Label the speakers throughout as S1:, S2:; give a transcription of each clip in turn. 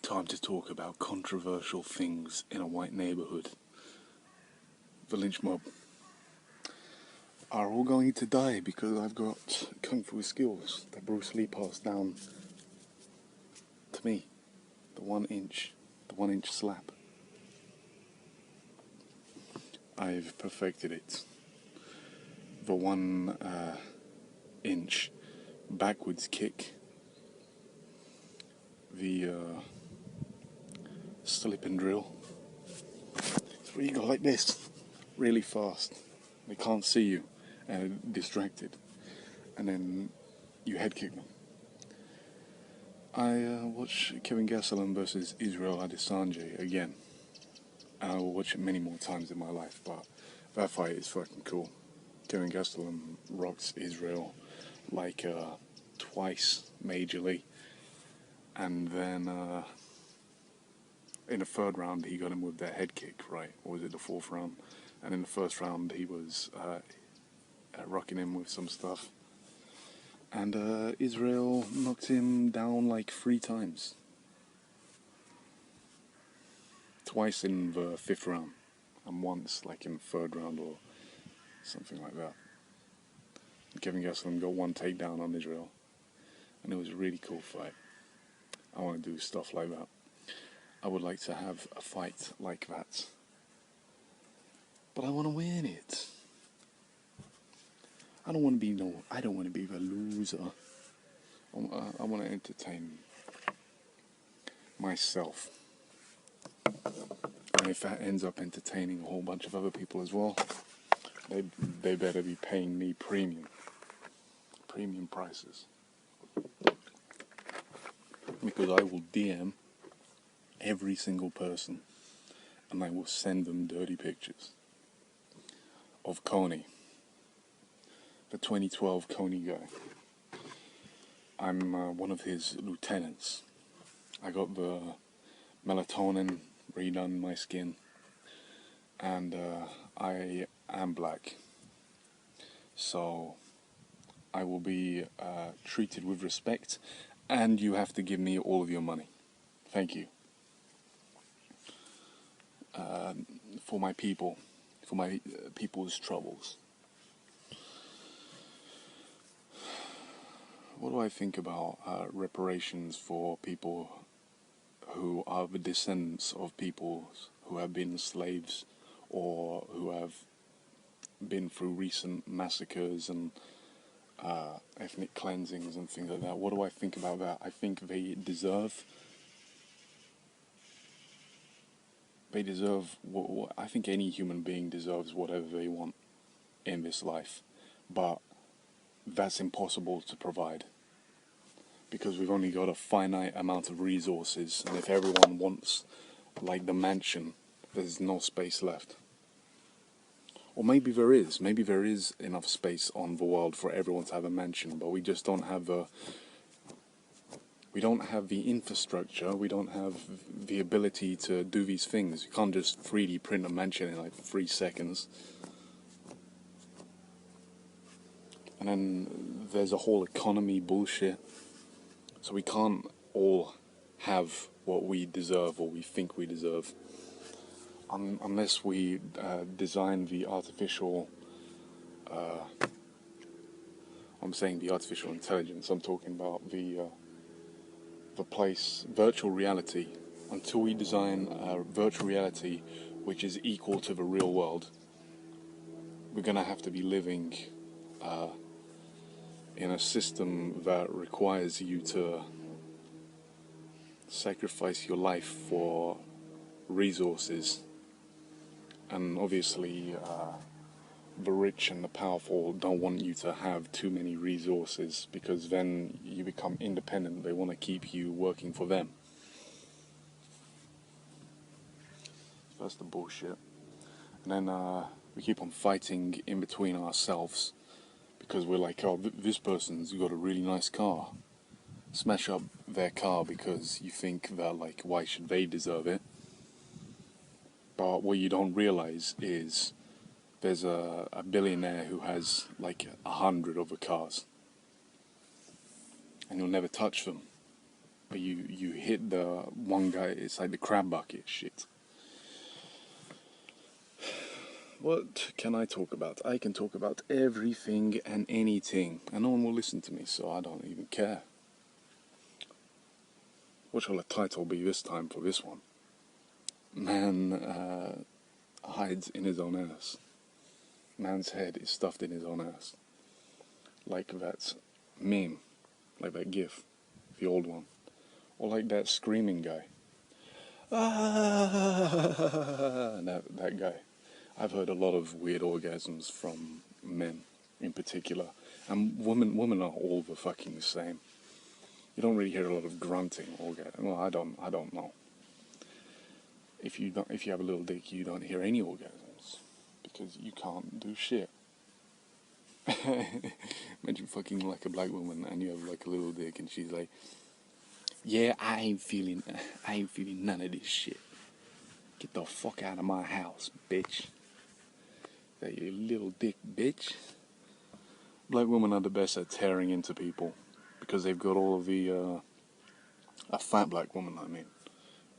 S1: Time to talk about controversial things in a white neighborhood. The lynch mob are all going to die because I've got kung fu skills that Bruce Lee passed down to me. The 1 inch slap. I've perfected it. The 1 inch backwards kick. The slip and drill. It's where you go like this, really fast. They can't see you and distracted, and then you head kick them. I watch Kelvin Gastelum versus Israel Adesanya again, and I will watch it many more times in my life. But that fight is fucking cool. Kelvin Gastelum rocks Israel like twice majorly, and then in the 3rd round he got him with that head kick, right? Or was it the 4th round? And in the 1st round he was rocking him with some stuff, and Israel knocked him down like 3 times. Twice in the 5th round, and once like in the 3rd round or something like that. Kelvin Gastelum got 1 takedown on Israel, and it was a really cool fight. I want to do stuff like that. I would like to have a fight like that, but I want to win it. I don't want to be the loser. I want to entertain myself. And if that ends up entertaining a whole bunch of other people as well, they better be paying me premium prices. Because I will DM every single person, and I will send them dirty pictures of Coney, the 2012 Coney guy. I'm one of his lieutenants. I got the melatonin redone in my skin, and I am black, so I will be treated with respect, and you have to give me all of your money. Thank you. For my people's troubles. What do I think about reparations for people who are the descendants of people who have been slaves, or who have been through recent massacres and ethnic cleansings and things like that? What do I think about that? I think they deserve I think any human being deserves whatever they want in this life, but that's impossible to provide, because we've only got a finite amount of resources, and if everyone wants like the mansion, there's no space left. Or maybe there is enough space on the world for everyone to have a mansion, but we just don't have the infrastructure, we don't have the ability to do these things. You can't just 3D print a mansion in like 3 seconds. And then there's a whole economy bullshit. So we can't all have what we deserve or we think we deserve, unless we design the artificial, I'm saying the artificial intelligence, I'm talking about the place, virtual reality. Until we design virtual reality which is equal to the real world, we're going to have to be living in a system that requires you to sacrifice your life for resources. And obviously the rich and the powerful don't want you to have too many resources, because then you become independent. They want to keep you working for them. That's the bullshit. And then we keep on fighting in between ourselves, because we're like, oh, this person's got a really nice car. Smash up their car because you think that, like, why should they deserve it? But what you don't realize is there's a billionaire who has like 100 of the cars, and you'll never touch them. but you hit the one guy, it's like the crab bucket shit. What can I talk about? I can talk about everything and anything, and no one will listen to me, so I don't even care. What shall the title be this time for this one? Man hides in his own ass. Man's head is stuffed in his own ass. Like that meme, like that gif, the old one. Or like that screaming guy. Ah, that guy. I've heard a lot of weird orgasms from men in particular. And women are all the fucking same. You don't really hear a lot of grunting orgasm. Well, I don't know. If you have a little dick, you don't hear any orgasms because you can't do shit. Imagine fucking like a black woman and you have like a little dick and she's like, yeah, I ain't feeling none of this shit. Get the fuck out of my house, bitch. That you little dick bitch. Black women are the best at tearing into people because they've got all of the a fat black woman, I mean.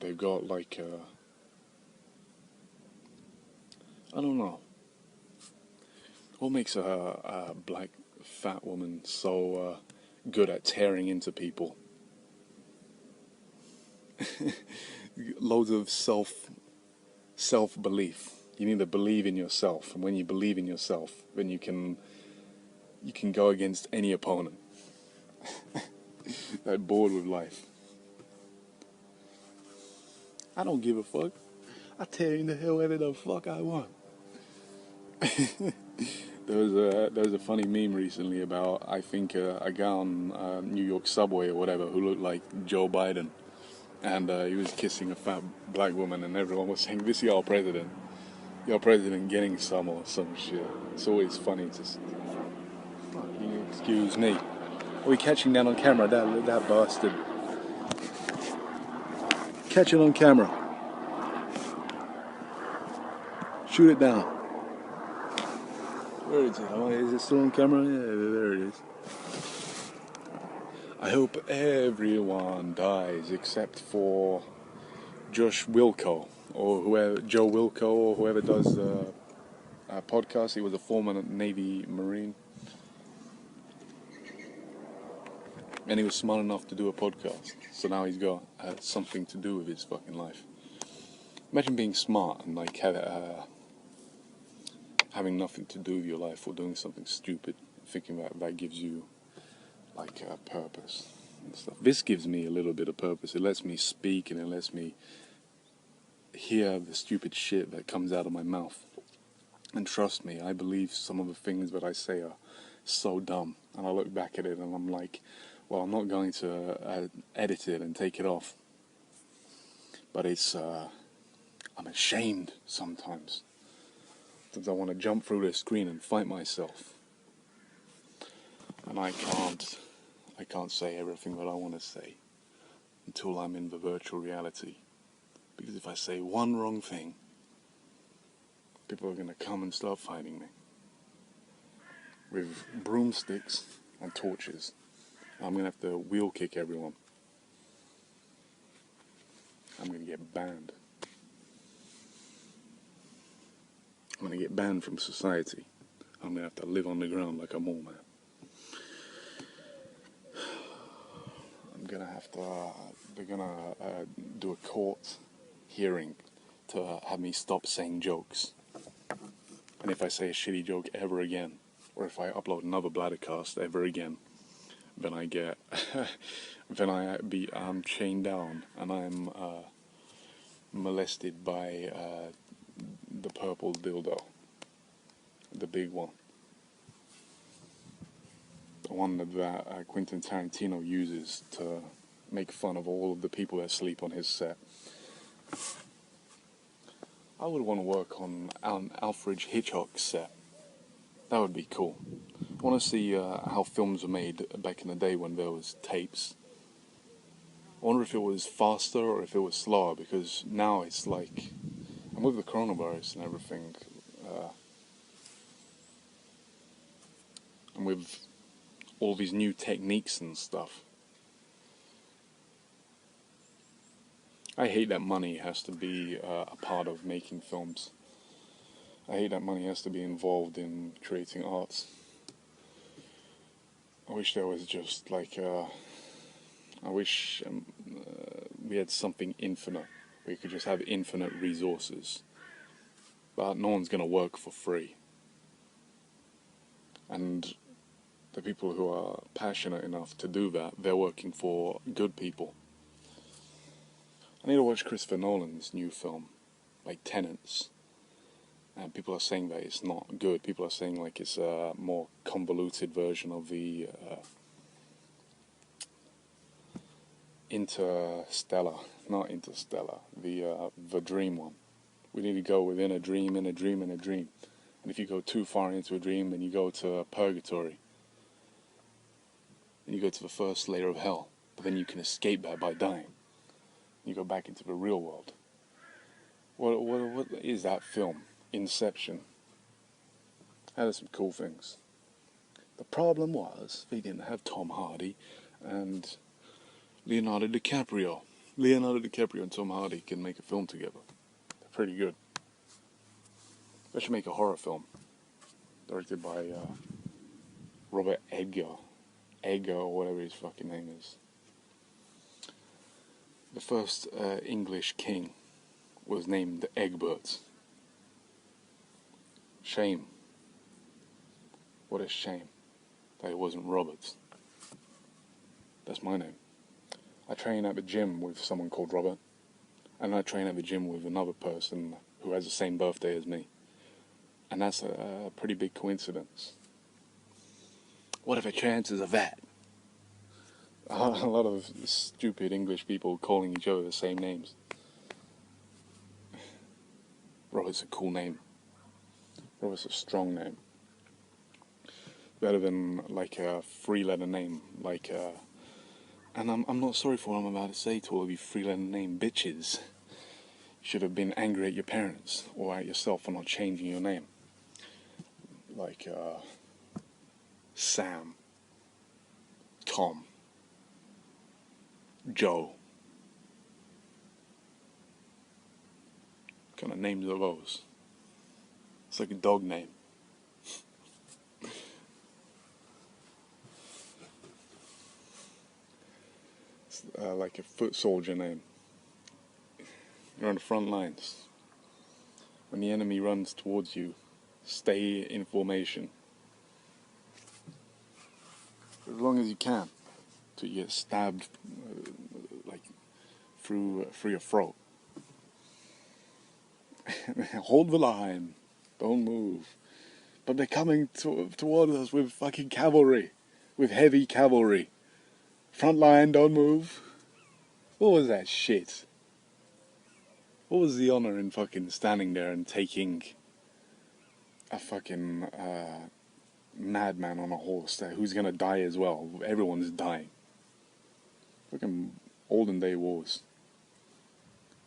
S1: They've got like I don't know. What makes a black fat woman so good at tearing into people? Loads of self-belief. You need to believe in yourself, and when you believe in yourself, then you can go against any opponent. They're bored with life. I don't give a fuck. I tear into whoever the fuck I want. There was a funny meme recently about, I think, a guy on New York subway or whatever who looked like Joe Biden, and he was kissing a fat black woman, and everyone was saying, "This is your president getting some or some shit." It's always funny to. Fucking excuse me. Are we catching that on camera? That bastard. Catch it on camera. Shoot it down. Where is it? Oh, is it still on camera? Yeah, there it is. I hope everyone dies except for Josh Wilco or whoever, Joe Wilco or whoever does the podcast. He was a former Navy Marine, and he was smart enough to do a podcast. So now he's got something to do with his fucking life. Imagine being smart and like having nothing to do with your life or doing something stupid, thinking that gives you like a purpose and stuff. This gives me a little bit of purpose. It lets me speak and it lets me hear the stupid shit that comes out of my mouth. And trust me, I believe some of the things that I say are so dumb. And I look back at it and I'm like, well, I'm not going to edit it and take it off. But it's, I'm ashamed sometimes. Because I want to jump through the screen and fight myself. And I can't say everything that I want to say until I'm in the virtual reality. Because if I say one wrong thing, people are going to come and start fighting me. With broomsticks and torches. I'm going to have to wheel kick everyone. I'm going to get banned. I'm going to get banned from society. I'm going to have to live on the ground like a mole man. I'm going to have to, they're going to do a court hearing to have me stop saying jokes. And if I say a shitty joke ever again, or if I upload another Bladdercast ever again, then I get, I'm chained down and I'm molested by the purple dildo, the big one, the one that Quentin Tarantino uses to make fun of all of the people that sleep on his set. I would want to work on Alfred Hitchcock's set. That would be cool. I want to see how films were made back in the day when there was tapes. I wonder if it was faster or if it was slower, because now it's like, and with the coronavirus and everything, and with all these new techniques and stuff, I hate that money has to be a part of making films. I hate that money has to be involved in creating arts. I wish there was just like, I wish we had something infinite. We could just have infinite resources. But no one's going to work for free. And the people who are passionate enough to do that, they're working for good people. I need to watch Christopher Nolan's new film, like Tenants. And people are saying that it's not good. People are saying like it's a more convoluted version of the not Interstellar, the dream one. We need to go within a dream, in a dream, in a dream. And if you go too far into a dream, then you go to purgatory. And you go to the first layer of hell. But then you can escape that by dying. You go back into the real world. What is that film? Inception. Had some cool things. The problem was they didn't have Tom Hardy and Leonardo DiCaprio. Leonardo DiCaprio and Tom Hardy can make a film together. They're pretty good. They should make a horror film directed by Robert Edgar or whatever his fucking name is. The first English king was named Egbert. Shame. What a shame that it wasn't Robert. That's my name. I train at the gym with someone called Robert, and I train at the gym with another person who has the same birthday as me. And that's a pretty big coincidence. What are the chances of that? A lot of stupid English people calling each other the same names. Robert's a cool name. Robert's a strong name. Better than like a three-letter name, like and I'm not sorry for what I'm about to say to all of you three-letter name bitches. You should have been angry at your parents or at yourself for not changing your name. Like Sam, Tom, Joe. What kind of names are those? It's like a dog name. It's like a foot soldier name. You're on the front lines. When the enemy runs towards you, stay in formation. As long as you can, till you get stabbed like through your throat. Hold the line. Don't move. But they're coming towards us with fucking cavalry. With heavy cavalry. Front line, don't move. What was that shit? What was the honor in fucking standing there and taking a fucking madman on a horse who's gonna die as well? Everyone's dying. Fucking olden day wars.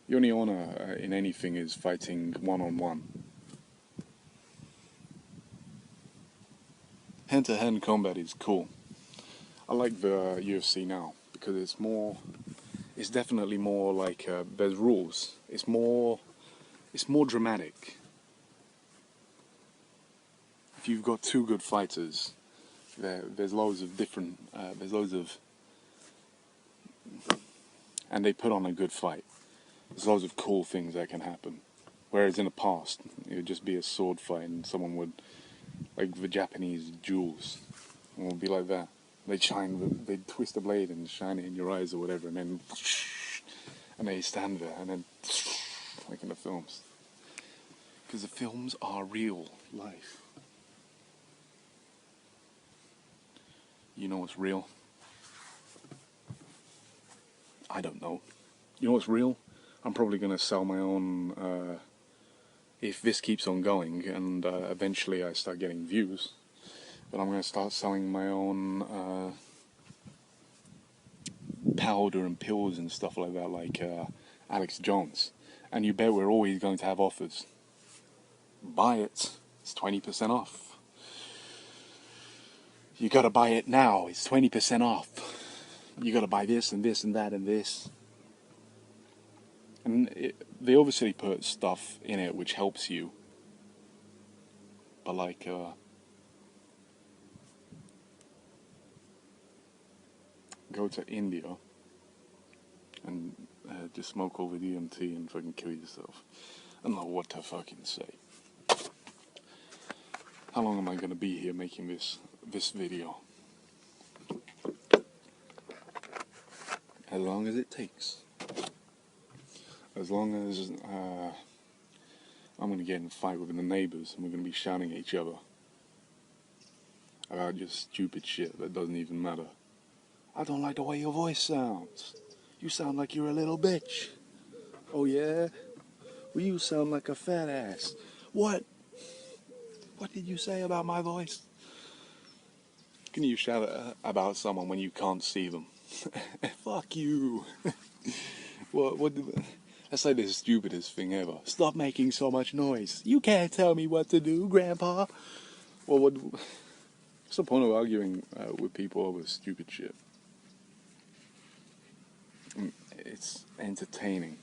S1: The only honor in anything is fighting one-on-one. Hand-to-hand combat is cool. I like the UFC now because it's definitely more like there's rules. It's more dramatic. If you've got two good fighters, there's loads of different, and they put on a good fight. There's loads of cool things that can happen. Whereas in the past, it would just be a sword fight and someone would, like the Japanese duels, it would be like that. They'd twist the blade and shine it in your eyes or whatever, and then, and they stand there, and then, like in the films. Because the films are real life. You know what's real? I don't know. You know what's real? I'm probably going to sell my own, if this keeps on going, and eventually I start getting views, but I'm going to start selling my own powder and pills and stuff like that, like Alex Jones. And you bet we're always going to have offers. Buy it. It's 20% off. You gotta buy it now. It's 20% off. You gotta buy this and this and that and this. And they obviously put stuff in it which helps you, but like, go to India and just smoke all the DMT and fucking kill yourself. I don't know what to fucking say. How long am I gonna be here making this video? As long as it takes. As long as I'm gonna get in a fight with the neighbours and we're gonna be shouting at each other about just stupid shit that doesn't even matter. I don't like the way your voice sounds. You sound like you're a little bitch. Oh yeah? Well, you sound like a fat ass. What? What did you say about my voice? Can you shout about someone when you can't see them? Fuck you. That's like the stupidest thing ever. Stop making so much noise. You can't tell me what to do, Grandpa. Well, what's the point of arguing with people over stupid shit? It's entertaining.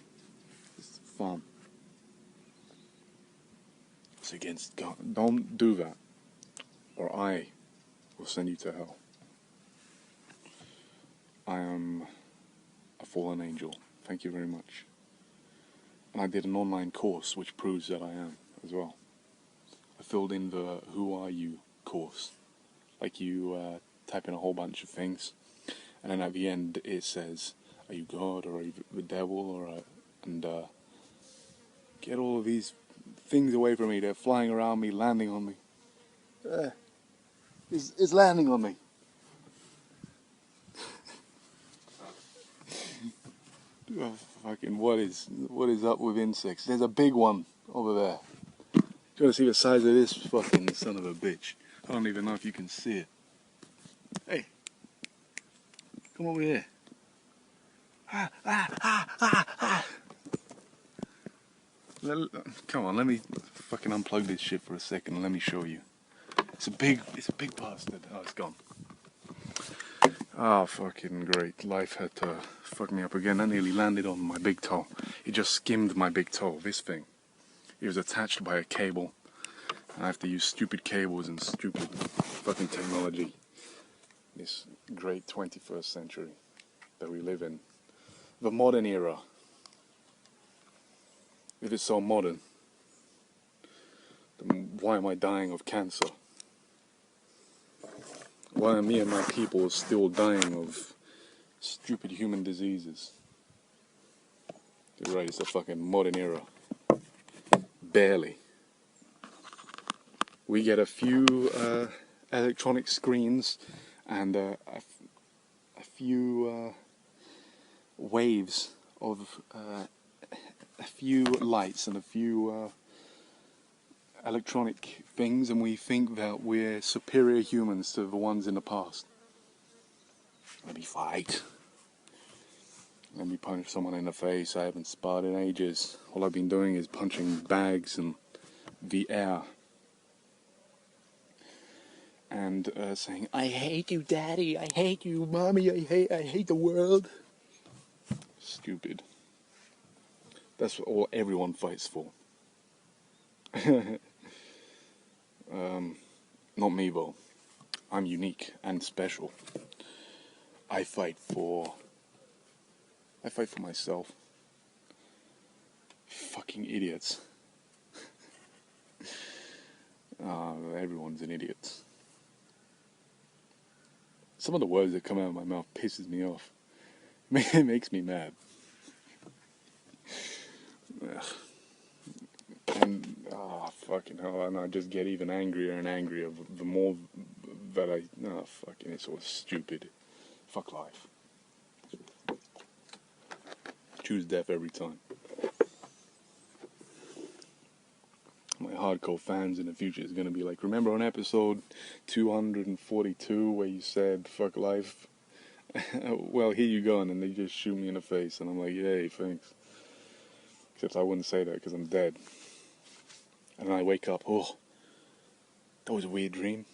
S1: It's fun. It's against God. Don't do that, or I will send you to hell. I am a fallen angel. Thank you very much. And I did an online course which proves that I am as well. I filled in the "Who are you" course. Like you type in a whole bunch of things, and then at the end it says, "Are you God or are you the devil?" And get all of these things away from me. They're flying around me, landing on me. It's landing on me. Oh, fucking what is up with insects? There's a big one over there. Do you want to see the size of this fucking son of a bitch? I don't even know if you can see it. Hey, come over here. Come on, let me fucking unplug this shit for a second and let me show you. It's a big bastard. Oh, it's gone. Oh, fucking great. Life had to fuck me up again. I nearly landed on my big toe. It just skimmed my big toe, this thing. It was attached by a cable. I have to use stupid cables and stupid fucking technology. This great 21st century that we live in. The modern era. If it's so modern, then why am I dying of cancer? Why are me and my people still dying of stupid human diseases? You're right, it's a fucking modern era. Barely. We get a few electronic screens and a few waves of a few lights and a few electronic things, and we think that we're superior humans to the ones in the past. Let me fight. Let me punch someone in the face. I haven't sparred in ages. All I've been doing is punching bags and the air. And saying, I hate you, Daddy. I hate you, Mommy. I hate the world. Stupid. That's all everyone fights for. Not me though. I'm unique and special. I fight for myself. Fucking idiots. Everyone's an idiot. Some of the words that come out of my mouth pisses me off. It makes me mad. And fucking hell, and I just get even angrier and angrier the more that fucking it's all stupid. Fuck life. Choose death every time. My hardcore fans in the future is gonna be like, remember on episode 242 where you said fuck life? Well, here you go, and then they just shoot me in the face, and I'm like, yay, thanks. Except I wouldn't say that because I'm dead. And then I wake up, oh, that was a weird dream.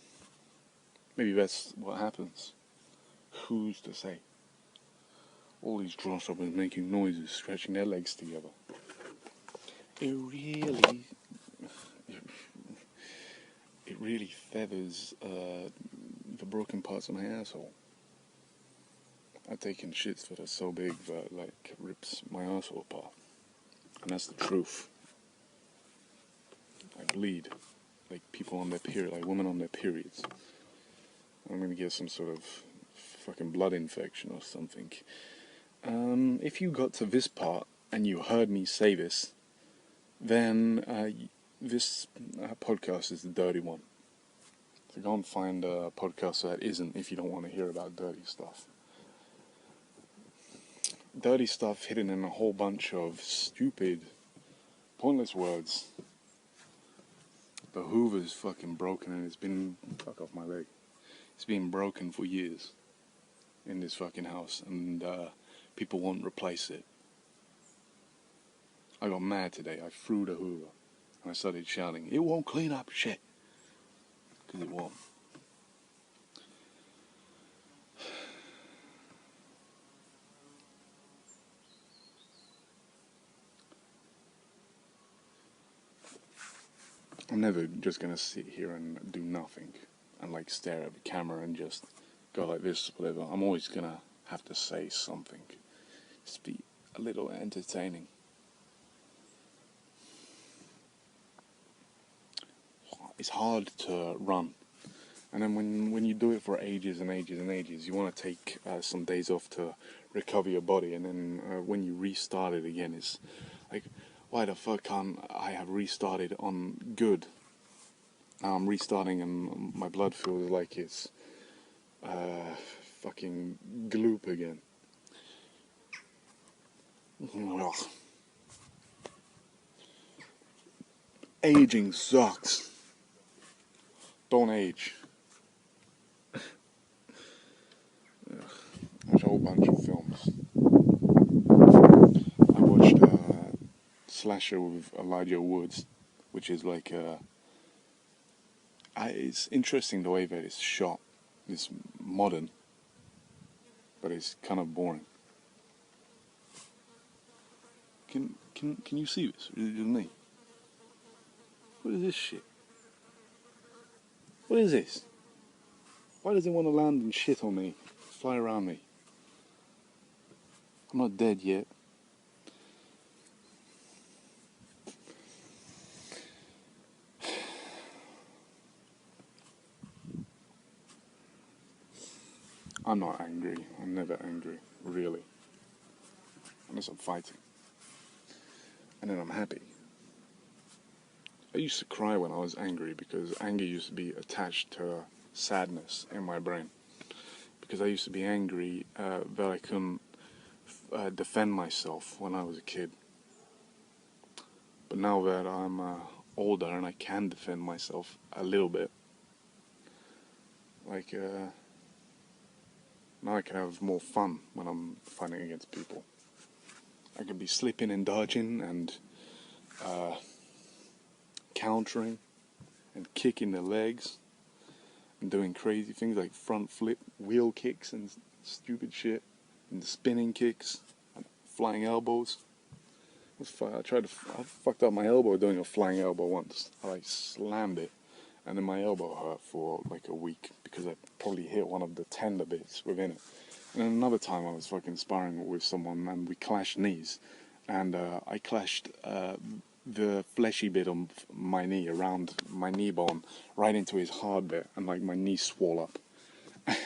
S1: Maybe that's what happens. Who's to say? All these grasshoppers making noises, stretching their legs together. it really, it really feathers the broken parts of my asshole. I've taken shits that are so big that like rips my asshole apart, and that's the truth. I bleed, like people on their period, like women on their periods. I'm gonna get some sort of fucking blood infection or something. If you got to this part and you heard me say this, then this podcast is the dirty one. So go and find a podcast that isn't if you don't want to hear about dirty stuff. Dirty stuff hidden in a whole bunch of stupid, pointless words. The Hoover's fucking broken and it's been... Fuck off my leg. It's been broken for years in this fucking house and people won't replace it. I got mad today. I threw the Hoover and I started shouting, "It won't clean up shit." Because it won't. I'm never just gonna sit here and do nothing and like stare at the camera and just go like this, whatever. I'm always gonna have to say something. Just be a little entertaining. It's hard to run. And then when you do it for ages and ages and ages, you want to take some days off to recover your body. And then when you restart it again, it's like, why the fuck can't I have restarted on good? Now I'm restarting and my blood feels like it's fucking gloop again. Ugh. Aging sucks. Don't age. Watch a whole bunch of films. I watched Slasher with Elijah Woods, which is like it's interesting the way that it's shot. It's modern, but it's kind of boring. Can you see this? Is it just me? What is this shit? What is this? Why does it want to land and shit on me? Fly around me? I'm not dead yet. I'm not angry. I'm never angry, really. Unless I'm fighting. And then I'm happy. I used to cry when I was angry because anger used to be attached to sadness in my brain. Because I used to be angry that I couldn't defend myself when I was a kid. But now that I'm older and I can defend myself a little bit, like now I can have more fun when I'm fighting against people. I can be slipping and dodging and countering and kicking the legs and doing crazy things like front flip wheel kicks and stupid shit and spinning kicks and flying elbows. I fucked up my elbow doing a flying elbow once. I slammed it and then my elbow hurt for like a week because I probably hit one of the tender bits within it. And then another time I was fucking sparring with someone and we clashed knees and I clashed the fleshy bit of my knee around my knee bone right into his hard bit and like my knee swole up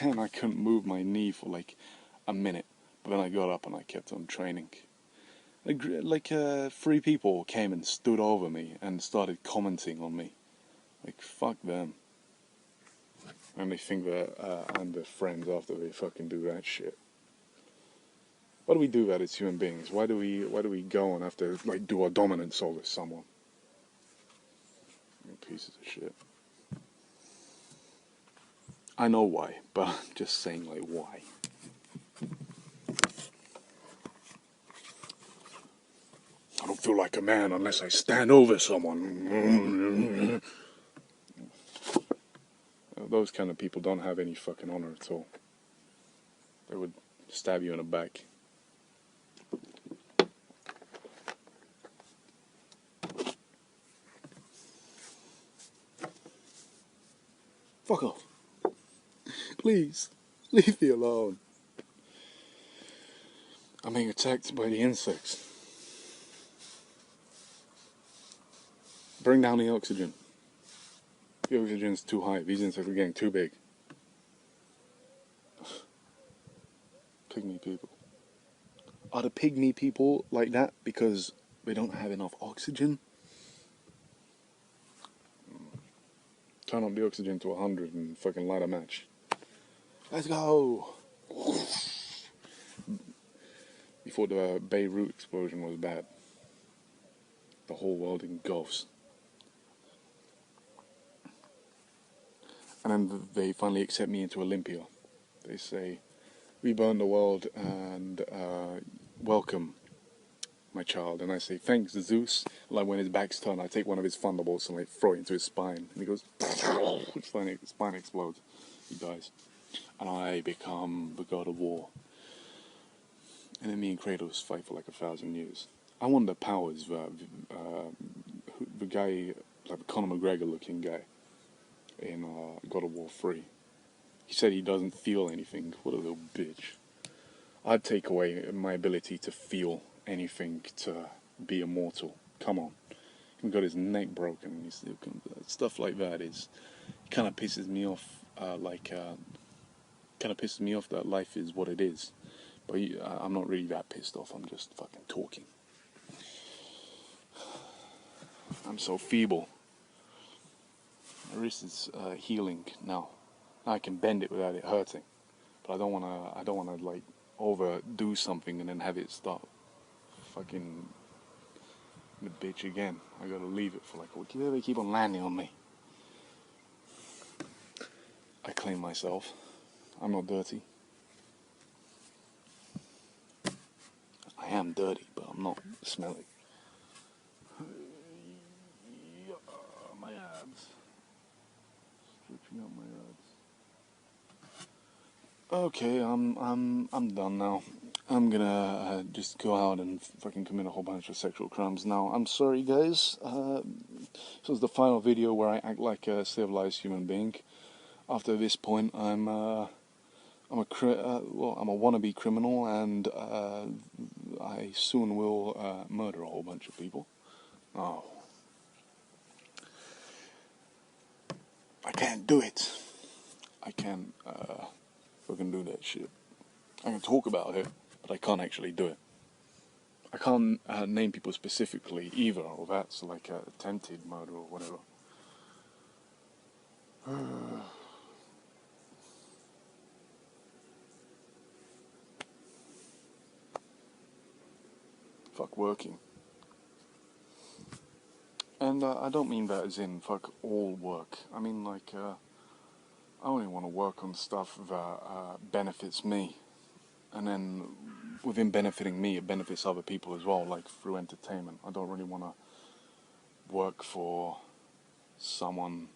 S1: and I couldn't move my knee for like a minute, but then I got up and I kept on training. Like 3 people came and stood over me and started commenting on me. Like, fuck them. And they think that I'm their friends after they fucking do that shit. Why do we do that as human beings? Why do we go and have to like do our dominance over someone? Pieces of shit. I know why, but I'm just saying like why. I don't feel like a man unless I stand over someone. Those kind of people don't have any fucking honor at all. They would stab you in the back. Fuck off. Please, leave me alone. I'm being attacked by the insects. Bring down the oxygen. The oxygen's too high. These insects are getting too big. Pygmy people. Are the pygmy people like that because they don't have enough oxygen? Turn up the oxygen to 100 and fucking light a match. Let's go! Before the Beirut explosion was bad. The whole world engulfs. And then they finally accept me into Olympia. They say, we burn the world and welcome, my child. And I say, thanks, Zeus. Like when his back's turned, I take one of his thunderbolts and like throw it into his spine. And he goes, his spine explodes. He dies. And I become the god of war. And then me and Kratos fight for like 1,000 years. I want the powers that the guy, like the Conor McGregor looking guy in God of War 3. He said he doesn't feel anything. What a little bitch. I'd take away my ability to feel anything to be immortal. Come on. He got his neck broken and he still can, stuff like that is kind of pisses me off. Kind of pisses me off that life is what it is. But I'm not really that pissed off. I'm just fucking talking. I'm so feeble. My wrist is healing now. Now I can bend it without it hurting. But I don't wanna like overdo something and then have it start fucking the bitch again. I gotta leave it for like a week. They keep on landing on me. I claim myself. I'm not dirty. I am dirty, but I'm not smelly. My abs. Stretching out my abs. Okay, I'm done now. I'm gonna just go out and fucking commit a whole bunch of sexual crimes now. I'm sorry, guys. This was the final video where I act like a civilized human being. After this point, I'm a wannabe criminal, and I soon will murder a whole bunch of people. Oh, I can't do it. I can't fucking do that shit. I can talk about it, but I can't actually do it. I can't name people specifically either, or that's like attempted murder or whatever. Fuck working. And I don't mean that as in fuck all work. I mean like I only want to work on stuff that benefits me. And then within benefiting me, it benefits other people as well, like through entertainment. I don't really want to work for someone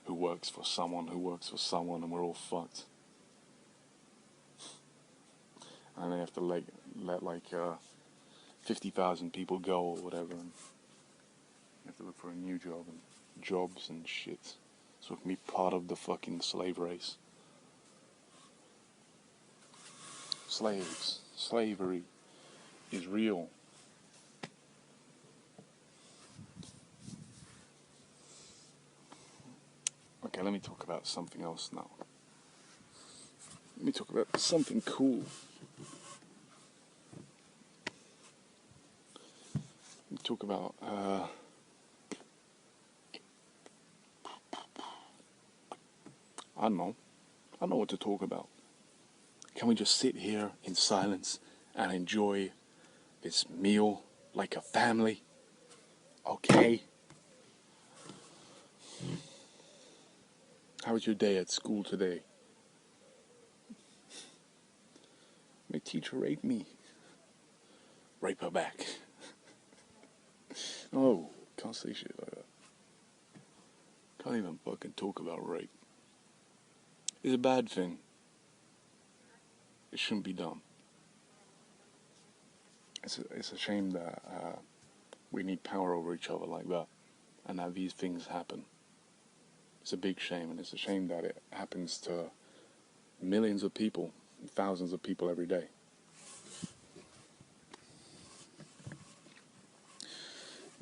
S1: who works for someone who works for someone, and we're all fucked. And they have to let 50,000 people go or whatever, and you have to look for a new job and jobs and shit, so it can be part of the fucking slave race. Slaves. Slavery is real. Okay, let me talk about something else now. Let me talk about something cool. Let me talk about I don't know what to talk about. Can we just sit here in silence and enjoy this meal like a family? Okay. How was your day at school today? My teacher raped me. Rape her back. Oh, can't say shit like that. Can't even fucking talk about rape. It's a bad thing. It shouldn't be done. It's a shame that we need power over each other like that, and that these things happen. It's a big shame, and it's a shame that it happens to millions of people, thousands of people every day.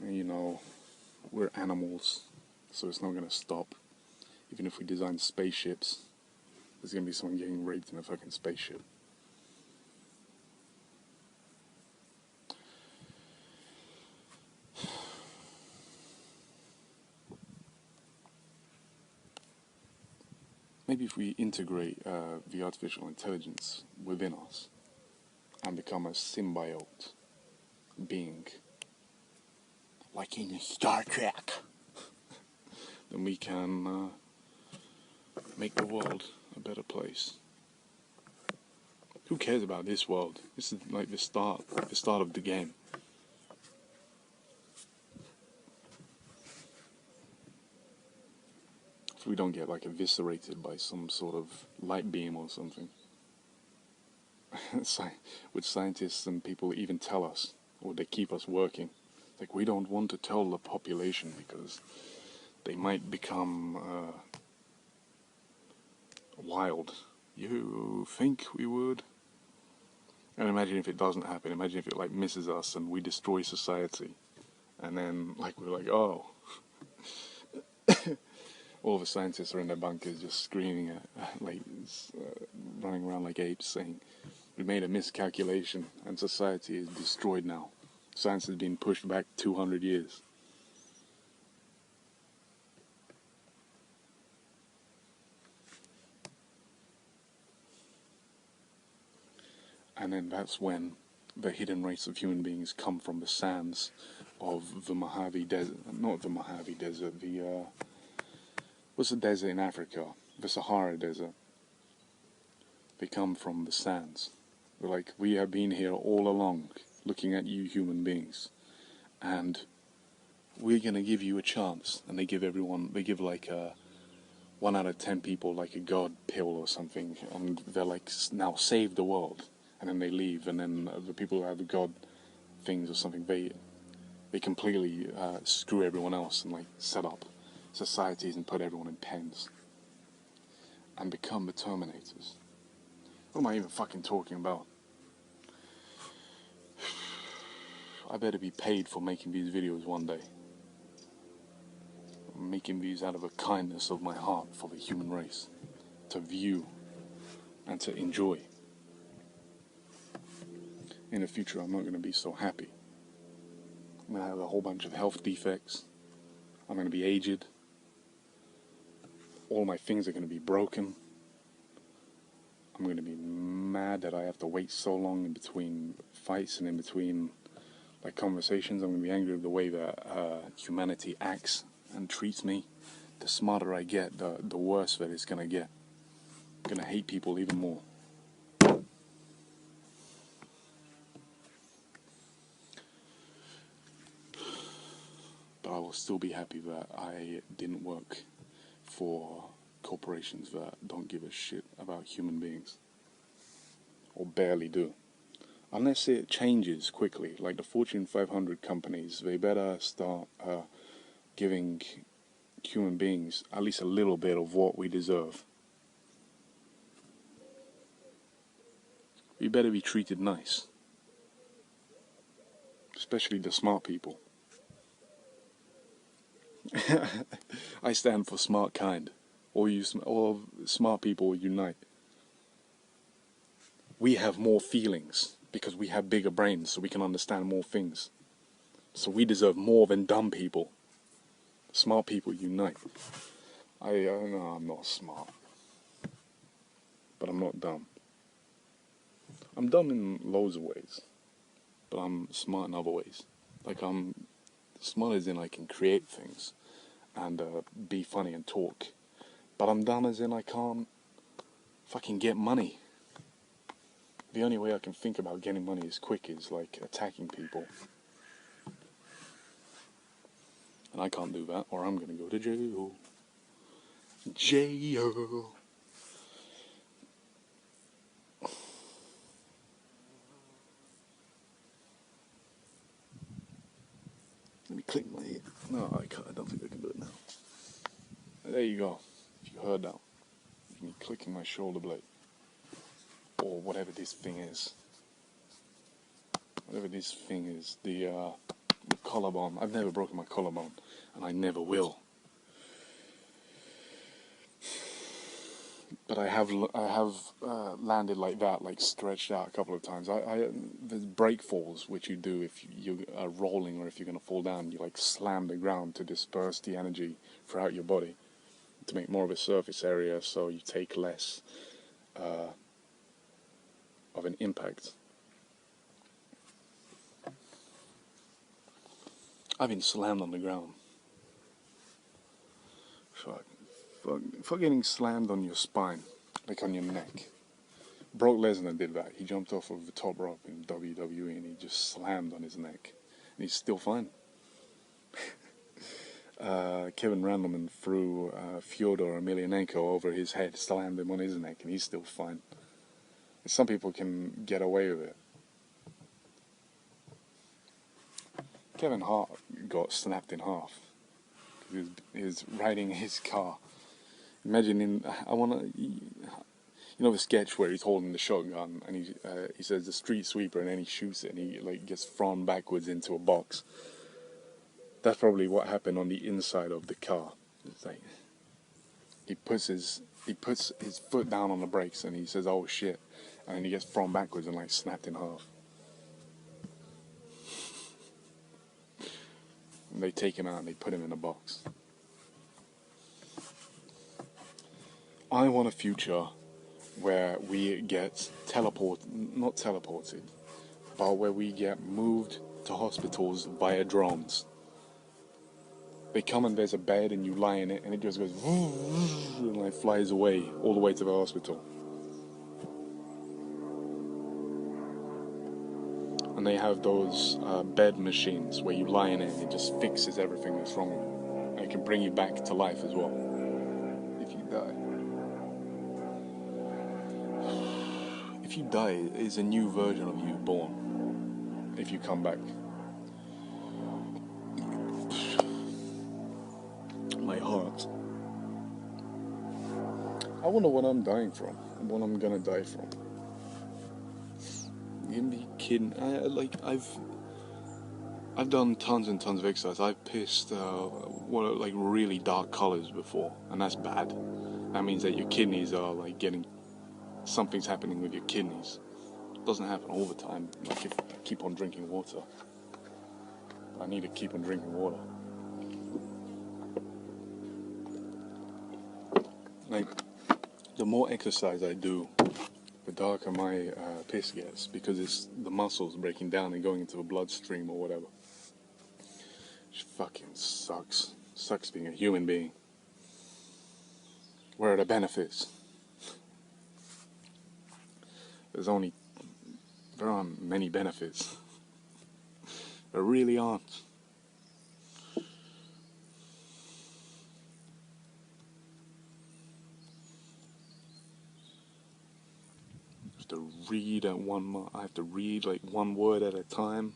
S1: You know, we're animals, so it's not going to stop. Even if we design spaceships, there's going to be someone getting raped in a fucking spaceship. Maybe if we integrate the artificial intelligence within us and become a symbiote being, like in Star Trek, then we can make the world a better place. Who cares about this world? This is like the start of the game. If we don't get like eviscerated by some sort of light beam or something. Which scientists and people even tell us, or they keep us working. Like, we don't want to tell the population because they might become wild. You think we would? And imagine if it doesn't happen. Imagine if it like misses us and we destroy society. And then like we're like, oh. All the scientists are in their bunkers just screaming at, like, running around like apes saying, we made a miscalculation and society is destroyed now. Science has been pushed back 200 years. And then that's when the hidden race of human beings come from the sands of the Mojave Desert. Not the Mojave Desert, what's the desert in Africa? The Sahara Desert. They come from the sands. They're like, we have been here all along, looking at you human beings. And we're going to give you a chance. And they give like 1 out of 10 people like a God pill or something. And they're like, now save the world. And then they leave. And then the people who have the God things or something, they completely screw everyone else and like set up societies and put everyone in pens. And become the Terminators. What am I even fucking talking about? I better be paid for making these videos one day. I'm making these out of a kindness of my heart for the human race. To view and to enjoy. In the future, I'm not going to be so happy. I'm going to have a whole bunch of health defects. I'm going to be aged. All my things are going to be broken. I'm going to be mad that I have to wait so long in between fights and in between like conversations. I'm going to be angry with the way that humanity acts and treats me. The smarter I get, the worse that it's going to get. I'm going to hate people even more. But I will still be happy that I didn't work for corporations that don't give a shit about human beings. Or barely do. Unless it changes quickly. Like the Fortune 500 companies, they better start giving human beings at least a little bit of what we deserve. We better be treated nice. Especially the smart people. I stand for smart kind. All smart people unite. We have more feelings because we have bigger brains, so we can understand more things. So we deserve more than dumb people. Smart people unite. I know I'm not smart, but I'm not dumb. I'm dumb in loads of ways, but I'm smart in other ways. Like, I'm smart as in I can create things and be funny and talk. But I'm dumb as in I can't fucking get money. The only way I can think about getting money as quick is like attacking people. And I can't do that, or I'm gonna go to jail. Jail. Let me click my... No, I can't. I don't think I can do it now. There you go. If you heard that, me clicking my shoulder blade, or whatever this thing is. Whatever this thing is, the collarbone. I've never broken my collarbone, and I never will. But I have landed like that, like stretched out a couple of times. There's break falls, which you do if you are rolling or if you're going to fall down. You like slam the ground to disperse the energy throughout your body to make more of a surface area, so you take less of an impact. I've been slammed on the ground. For getting slammed on your spine, like on your neck. Brock Lesnar did that. He jumped off of the top rope in WWE and he just slammed on his neck. And he's still fine. Kevin Randleman threw Fyodor Emelianenko over his head, slammed him on his neck, and he's still fine. Some people can get away with it. Kevin Hart got snapped in half. He was riding his car. Imagine the sketch where he's holding the shotgun and he says the street sweeper, and then he shoots it and he like gets thrown backwards into a box. That's probably what happened on the inside of the car. It's like he puts his foot down on the brakes and he says, "Oh shit," and then he gets thrown backwards and like snapped in half. And they take him out and they put him in a box. I want a future where we get not teleported, but where we get moved to hospitals via drones. They come and there's a bed and you lie in it and it just goes and like flies away all the way to the hospital. And they have those bed machines where you lie in it and it just fixes everything that's wrong with you. And it can bring you back to life as well if you die. If you die, is a new version of you born if you come back. My heart. I wonder what I'm dying from, what I'm gonna die from. You can be kidding. I've done tons and tons of exercise. I've pissed like really dark colors before, and that's bad. That means that your kidneys are like something's happening with your kidneys. It doesn't happen all the time. Like if I keep on drinking water, I need to keep on drinking water. Like the more exercise I do, the darker my piss gets, because it's the muscles breaking down and going into the bloodstream or whatever. It fucking sucks. Sucks being a human being. Where are the benefits? There aren't many benefits. There really aren't. I have to read like one word at a time.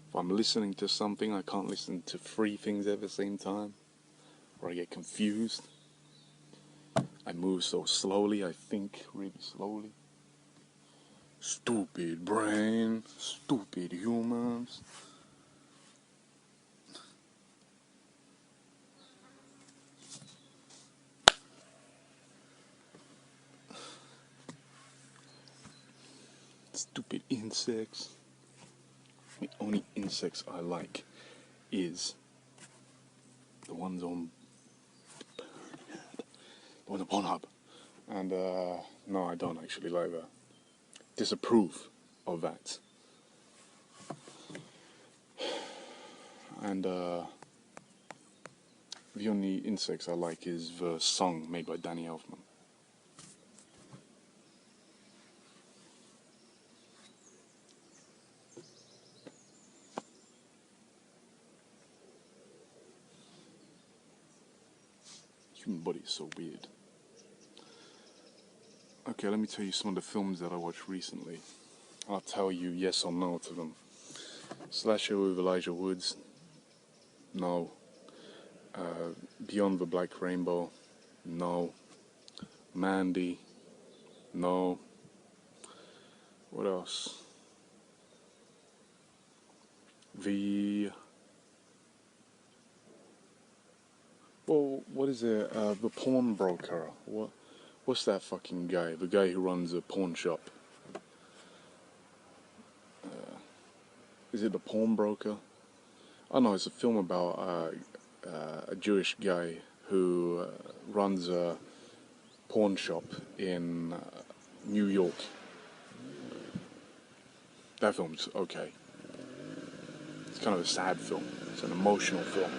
S1: If I'm listening to something, I can't listen to 3 things at the same time, or I get confused. I move so slowly, I think really slowly. Stupid brain, stupid humans. Stupid insects. The only insects I like is the ones on Pornhub. And no, I don't actually like that. Disapprove of that. And the only insects I like is the song made by Danny Elfman. Human body is so weird. Okay, let me tell you some of the films that I watched recently. I'll tell you yes or no to them. Slasher with Elijah Woods. No. Beyond the Black Rainbow, no. Mandy, no. What else? What is it? The pawnbroker. What's that fucking guy? The guy who runs a pawn shop. Is it the pawnbroker? Oh no, it's a film about a Jewish guy who runs a pawn shop in New York. That film's okay. It's kind of a sad film. It's an emotional film.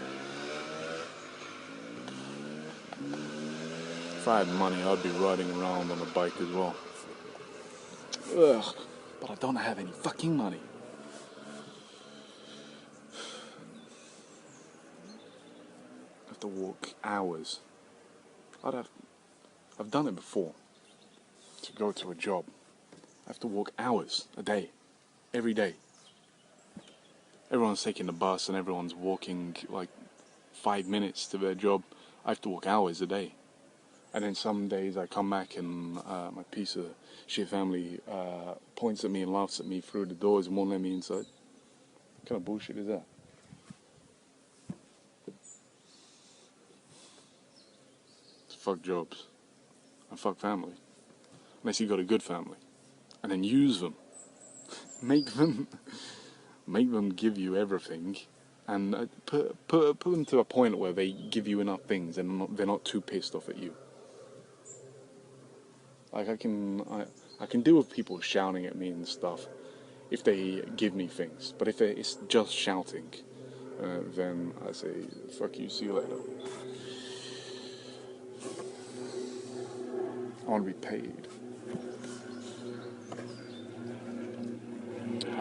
S1: If I had money, I'd be riding around on a bike as well. Ugh, but I don't have any fucking money. I have to walk hours. I've done it before. To go to a job, I have to walk hours a day, every day. Everyone's taking the bus and everyone's walking like 5 minutes to their job. I have to walk hours a day. And then some days I come back and my piece of shit family points at me and laughs at me through the doors and won't let me inside. What kind of bullshit is that? Fuck jobs. And fuck family. Unless you got a good family. And then use them. Make them give you everything. And put them to a point where they give you enough things and they're not too pissed off at you. Like I can deal with people shouting at me and stuff if they give me things. But if it's just shouting, then I say, fuck you, see you later. I want to be paid.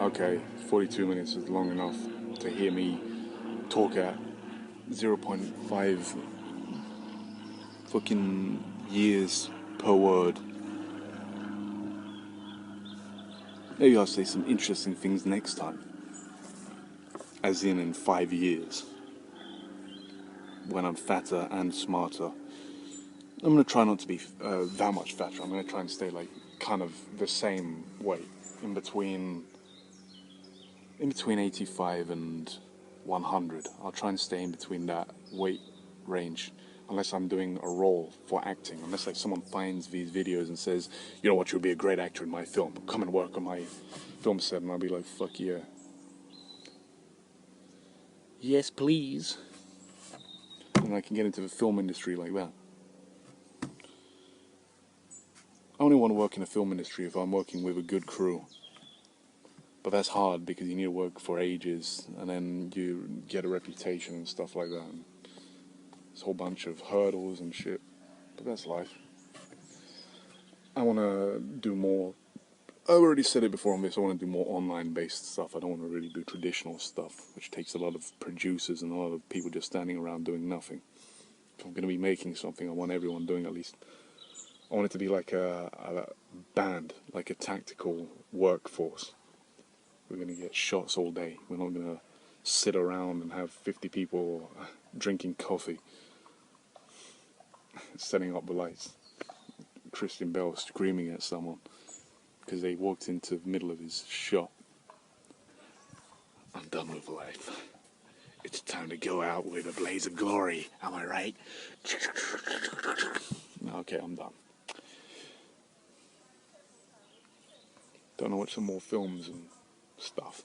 S1: Okay, 42 minutes is long enough to hear me talk at 0.5 fucking years per word. Maybe I'll say some interesting things next time. As in 5 years. When I'm fatter and smarter. I'm going to try not to be that much fatter. I'm going to try and stay like kind of the same weight. In between 85 and 100. I'll try and stay in between that weight range. Unless I'm doing a role for acting. Unless like someone finds these videos and says, you know what, you'll be a great actor in my film. Come and work on my film set. And I'll be like, fuck yeah. Yes, please. And I can get into the film industry like that. I only want to work in the film industry if I'm working with a good crew. But that's hard because you need to work for ages. And then you get a reputation and stuff like that. And there's a whole bunch of hurdles and shit. But that's life. I want to do more. I've already said it before on this. I want to do more online-based stuff. I don't want to really do traditional stuff, which takes a lot of producers and a lot of people just standing around doing nothing. If I'm going to be making something, I want everyone doing at least. I want it to be like a band, like a tactical workforce. We're going to get shots all day. We're not going to sit around and have 50 people drinking coffee, setting up the lights. Christian Bale screaming at someone because they walked into the middle of his shop. I'm done with life. It's time to go out with a blaze of glory. Am I right? Okay, I'm done. Don't know watch some more films and stuff.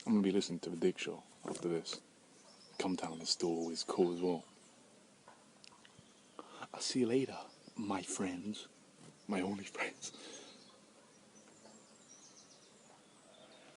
S1: I'm going to be listening to The Dick Show after this. Come Down the Store is cool as well. I'll see you later, my friends. My only friends.